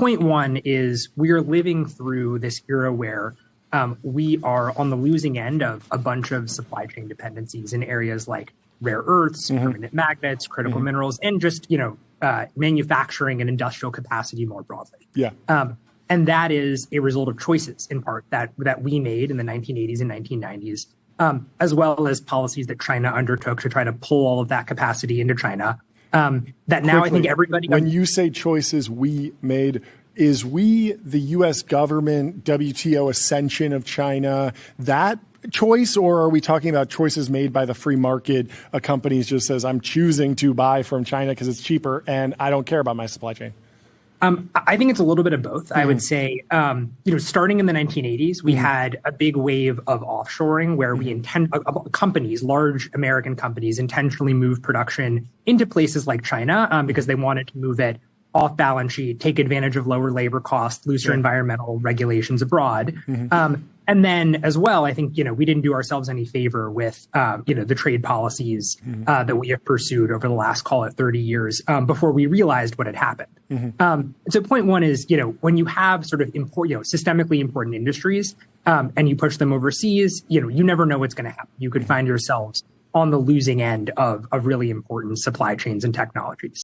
point one is we are living through this era where we are on the losing end of a bunch of supply chain dependencies in areas like rare earths, permanent magnets, critical minerals, and just, manufacturing and industrial capacity more broadly. Yeah. And that is a result of choices, in part, that we made in the 1980s and 1990s, as well as policies that China undertook to try to pull all of that capacity into China. That now I think everybody... When you say choices we made, is we, the U.S. government, WTO ascension of China, that choice, or are we talking about choices made by the free market? A company just says, I'm choosing to buy from China because it's cheaper and I don't care about my supply chain. I think it's a little bit of both. I would say, starting in the 1980s, we had a big wave of offshoring where companies, large American companies, intentionally moved production into places like China because they wanted to move it off balance sheet, take advantage of lower labor costs, looser environmental regulations abroad. And then as well, I think, we didn't do ourselves any favor with, the trade policies that we have pursued over the last, call it 30 years before we realized what had happened. So point one is, when you have sort of systemically important industries and you push them overseas, you never know what's going to happen. You could find yourselves on the losing end of really important supply chains and technologies.